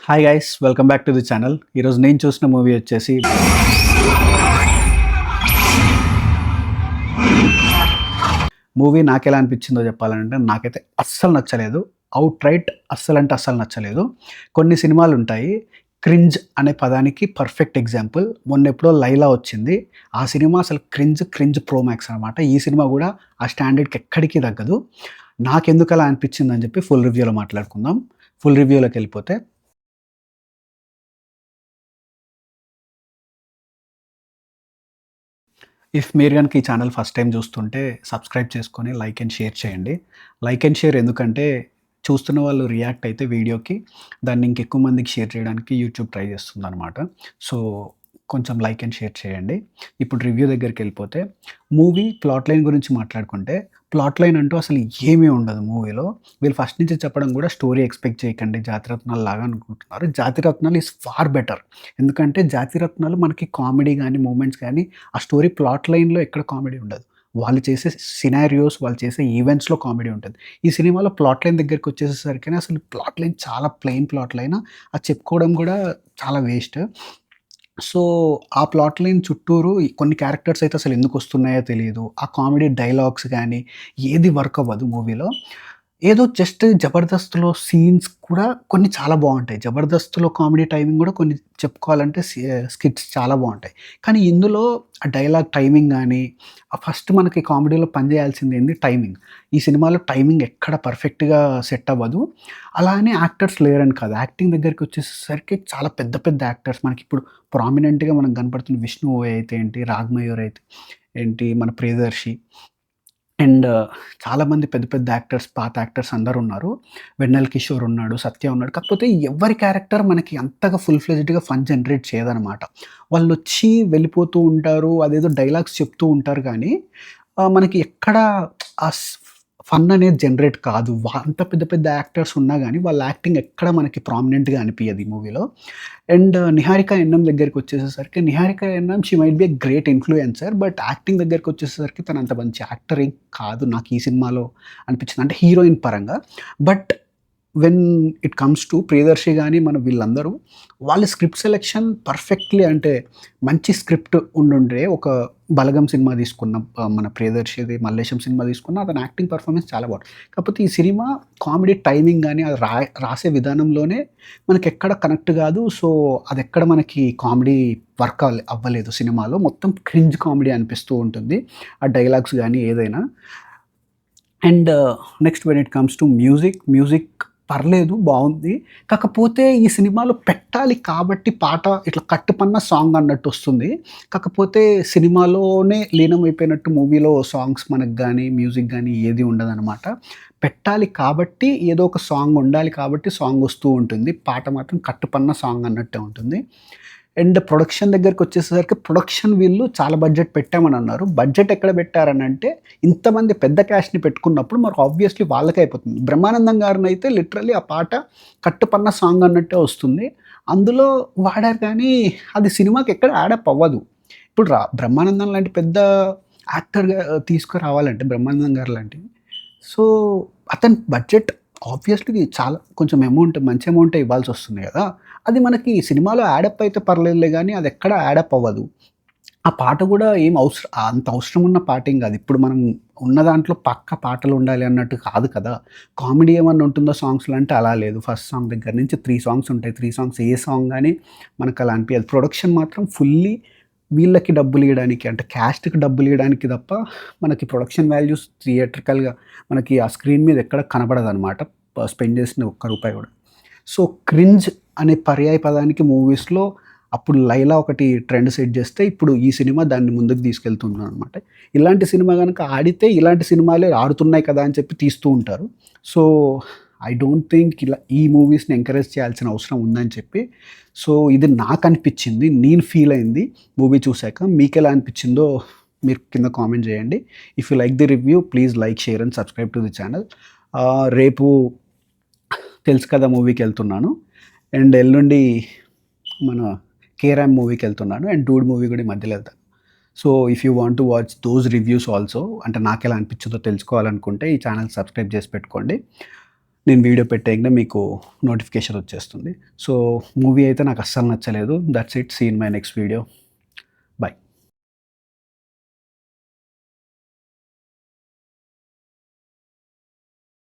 Hi guys, welcome back to the channel. ఈరోజు నేను చూసిన మూవీ వచ్చేసి మూవీ నాకెలా అనిపించిందో చెప్పాలంటే నాకైతే అస్సలు నచ్చలేదు. ఔట్ రైట్ అస్సలు అంటే అస్సలు నచ్చలేదు. కొన్ని సినిమాలు ఉంటాయి, క్రింజ్ అనే పదానికి పర్ఫెక్ట్ ఎగ్జాంపుల్. మొన్నెప్పుడో 'లైలా' వచ్చింది. ఆ సినిమా అసలు క్రింజ్ ప్రో మ్యాక్స్ అనమాట. ఈ సినిమా కూడా ఆ స్టాండర్డ్‌కి ఎక్కడికి తగ్గదు. నాకెందుకు అలా అనిపించిందని చెప్పి ఫుల్ రివ్యూలో మాట్లాడుకుందాం. ఫుల్ రివ్యూలోకెళ్ళిపోతే, మీరు గనుక ఈ ఛానల్ ఫస్ట్ టైమ్ చూస్తుంటే సబ్స్క్రైబ్ చేసుకొని లైక్ అండ్ షేర్ చేయండి. లైక్ అండ్ షేర్ ఎందుకంటే చూస్తున్న వాళ్ళు రియాక్ట్ అయితే వీడియోకి దాన్ని ఇంకెక్కువ మందికి షేర్ చేయడానికి యూట్యూబ్ ట్రై చేస్తుందనమాట. సో కొంచెం లైక్ అండ్ షేర్ చేయండి. ఇప్పుడు రివ్యూ దగ్గరికెళ్ళిపోతే, మూవీ ప్లాట్ లైన్ గురించి మాట్లాడుకుంటే, ప్లాట్ లైన్ అంటూ అసలు ఏమీ ఉండదు మూవీలో. వీళ్ళు ఫస్ట్ నుంచి చెప్పడం కూడా స్టోరీ ఎక్స్‌పెక్ట్ చేయకండి జాతిరత్నాలు లాగా అనుకుంటున్నారు. జాతిరత్నాలు ఈస్ ఫార్ బెటర్. ఎందుకంటే జాతిరత్నాలు మనకి కామెడీ గానీ, మూమెంట్స్ గానీ, ఆ స్టోరీ ప్లాట్ లైన్‌లో ఎక్కడ కామెడీ ఉండదు. వాళ్ళు చేసే సినారియోస్, వాళ్ళు చేసే ఈవెంట్స్‌లో కామెడీ ఉంటది. ఈ సినిమాలో ప్లాట్ లైన్ దగ్గరికొచ్చేసేసరికినే అసలు ప్లాట్ లైన్ చాలా ప్లెయిన్ ప్లాట్ లైన్. అది చెప్పుకోవడం కూడా చాలా వేస్ట్. సో, ఆ ప్లాట్ లైన్ చుట్టూరు కొన్ని క్యారెక్టర్స్ అయితే అసలు ఎందుకొస్తున్నాయో తెలీదు. ఆ కామెడీ డైలాగ్స్ గానీ, ఏది వర్క్ అవ్వదు మూవీలో. ఏదో జస్ట్ 'జబర్దస్త్‌లో' సీన్స్ కూడా కొన్ని చాలా బావుంటాయి. 'జబర్దస్త్‌లో' కామెడీ టైమింగ్ గూడా కొన్ని చెప్పుకోవాలంటే స్కిట్స్ చాలా బావుంటాయి. కానీ ఇందులో ఆ డైలాగ్ టైమింగ్ గానీ, ఫస్ట్ మనకి కామెడీలో పని జేయాల్సిందేంది టైమింగ్. ఈ సినిమాలో టైమింగ్ ఎక్కడ పర్ఫెక్ట్‌గా సెట్ అవ్వదు. అలా అని యాక్టర్స్ లేరని కాదు. యాక్టింగ్ దగ్గరికొచ్చేసరికి చాలా పెద్ద పెద్ద యాక్టర్స్ మనకిప్పుడు ప్రామినెంట్‌గా మనకు కనపడుతున్న 'విష్ణు ఓయ్' అయితే ఏంటి, 'రాఘమయూర్' అయితే ఏంటి, మన 'ప్రియదర్శి' అండ్ చాలామంది పెద్ద పెద్ద యాక్టర్స్, పాత యాక్టర్స్ అందరున్నారు. 'వెన్నెల కిషోర్' ఉన్నాడు, 'సత్య' ఉన్నాడు. కాకపోతే ఎవ్వరి క్యారెక్టర్ మనకి అంతగా ఫుల్ ఫ్లెడ్జ్డ్‌గా ఫన్ జనరేట్ చేయదనమాట. వాళ్ళొచ్చి వెళ్ళిపోతూ ఉంటారు. అదేదో డైలాగ్స్ చెప్తూ ఉంటారు గానీ, మనకి ఎక్కడ ఆ ఫన్ అనేది జనరేట్ కాదు. అంత పెద్ద పెద్ద యాక్టర్స్ ఉన్నా గానీ, వాళ్ళ యాక్టింగ్ ఎక్కడ మనకి ప్రామినెంట్‌గా అనిపియదు ఈ మూవీలో. అండ్ 'నిహారిక ఎన్‌ఎం' దగ్గరికొచ్చేసేసరికి, 'Niharika NM' she might be a great influencer. But acting దగ్గరికొచ్చేసరికి తనంత మంచి యాక్టర్ ఏం కాదు నాకు ఈ సినిమాలో అనిపించింది. అంటే హీరోయిన్ పరంగా. But when it comes to 'Priyadarshi' గాని, మన వీళ్ళందరూ వాళ్ళ స్క్రిప్ట్ సెలక్షన్ పర్ఫెక్ట్‌లీ అంటే మంచి స్క్రిప్ట్ ఉండుంటే ఒక 'బలగం' సినిమా తీసుకున్నాం, మన 'ప్రియదర్శి'ది 'మల్లేశం' సినిమా తీసుకున్నా అతని యాక్టింగ్ పెర్ఫార్మన్స్ చాలా బావుంది. కాకపోతే ఈ సినిమా కామెడీ టైమింగ్ గాని, అది రాసే విధానంలోనే మనకెక్కడ కనెక్ట్ గాదు. సో, అదెక్కడ మనకి కామెడీ వర్క్ అవ్వలేదు సినిమాలో. మొత్తం క్రింజ్ కామెడీ అనిపిస్తూ ఉంటుంది. ఆ డైలాగ్స్ గాని ఏదైనా. And next when it comes to music పర్లేదు బావుంది. కాకపోతే ఈ సినిమాలో పెట్టాలి కాబట్టి పాట ఇట్లా కట్టుపన్న సాంగ్ అన్నట్టొస్తుంది. కాకపోతే సినిమాలోనే లీనమైపోయినట్టు మూవీలో సాంగ్స్ మనకు గానీ, మ్యూజిక్ గానీ ఏది ఉండదనమాట. పెట్టాలి కాబట్టి ఏదో ఒక సాంగ్ ఉండాలి కాబట్టి సాంగ్ వస్తూ ఉంటుంది. పాట మాత్రం కట్టుపన్న సాంగ్ అన్నట్టే ఉంటుంది. అండ్ ప్రొడక్షన్ దగ్గరికొచ్చేసరికి ప్రొడక్షన్ వీళ్ళు చాలా బడ్జెట్ పెట్టామని అన్నారు. బడ్జెట్ ఎక్కడ పెట్టారనంటే, ఇంతమంది పెద్ద క్యాస్ట్‌ని పెట్టుకున్నప్పుడు మరి ఆబ్వియస్‌లీ వాళ్ళకే అయిపోతుంది. బ్రహ్మానందం గారినైతే లిటరల్లీ ఆ పాట కట్టుపన్న సాంగ్ అన్నట్టే వస్తుంది. అందులో వాడారు కానీ అది సినిమాకి ఎక్కడ యాడప్ అవ్వదు. ఇప్పుడు బ్రహ్మానందం లాంటి పెద్ద యాక్టర్‌గా తీసుకురావాలంటే, బ్రహ్మానందం గారు లాంటివి, సో, అతని బడ్జెట్ ఆబ్వియస్‌లీ చాలా కొంచెం అమౌంట్, మంచి అమౌంటే ఇవ్వాల్సొస్తుంది గదా! అది మనకి సినిమాలో యాడప్ అయితే పర్లేదులే గానీ, అదెక్కడ యాడప్ అవ్వదు. ఆ పాట గూడా ఏం అంత అవసరం ఉన్న పాటేం గాదు. ఇప్పుడు మనం ఉన్న దాంట్లో పక్కా పాటలుండాలి అన్నట్టు కాదు కదా! కామెడీ ఏమన్నా ఉంటుందా సాంగ్స్‌లో అంటే అలా లేదు. ఫస్ట్ సాంగ్ దగ్గర నుంచి 3 సాంగ్స్ ఉంటాయి. 3 సాంగ్స్ ఏ సాంగ్ గాని మనకలా అనిపియదు. ప్రొడక్షన్ మాత్రం ఫుల్లీ వీళ్ళకి డబ్బులియ్యడానికి, అంటే క్యాస్ట్‌కి డబ్బులియ్యడానికి తప్ప మనకి ప్రొడక్షన్ వాల్యూస్ థియేట్రికల్‌గా మనకి ఆ స్క్రీన్ మీద ఎక్కడ కనపడదనమాట. స్పెండ్ చేసిన ఒక్క రూపాయి గూడా. సో, క్రింజ్ అనే పర్యాయ పదానికి మూవీస్‌లో అప్పుడు 'లైలా' ఒకటి ట్రెండ్ సెట్ జేస్తే, ఇప్పుడు ఈ సినిమా దాన్ని ముందుకు తీసుకెళ్తుందనమాట. ఇలాంటి సినిమా గనక ఆడితే ఇలాంటి సినిమాలే ఆడుతున్నాయి కదా అని చెప్పి తీస్తూ ఉంటారు. సో, ఐ డోంట్ థింక్ ఇలా ఈ మూవీస్‌ని ఎంకరేజ్ చేయాల్సిన అవసరం ఉందని చెప్పి, సో, ఇది నాకనిపిచ్చింది. నేను ఫీల్ అయింది మూవీ చూసాక. మీకెలా అనిపిచ్చిందో మీరు కింద కామెంట్ జేయండి. If you like the review please like, share and subscribe to the channel. రేపు 'తెలుసు కదా' మూవీకెళ్తున్నాను. అండ్ ఎల్లుండి మన 'కేరామ్' మూవీకెళ్తున్నాను. అండ్ 'డూడ్' మూవీ గూడా ఈ మధ్యలో ఎళ్తాను. So, if you want to watch those reviews also, అంటే నాకెలా అనిపిచ్చిందో తెలుసుకోవాలనుకుంటే ఈ ఛానల్ సబ్స్క్రైబ్ చేసి పెట్టుకోండి. నేను వీడియో పెట్టేయంగానే మీకు నోటిఫికేషన్ వచ్చేస్తుంది. సో, మూవీ అయితే నాకు అస్సలు నచ్చలేదు. That's it. See in my next video.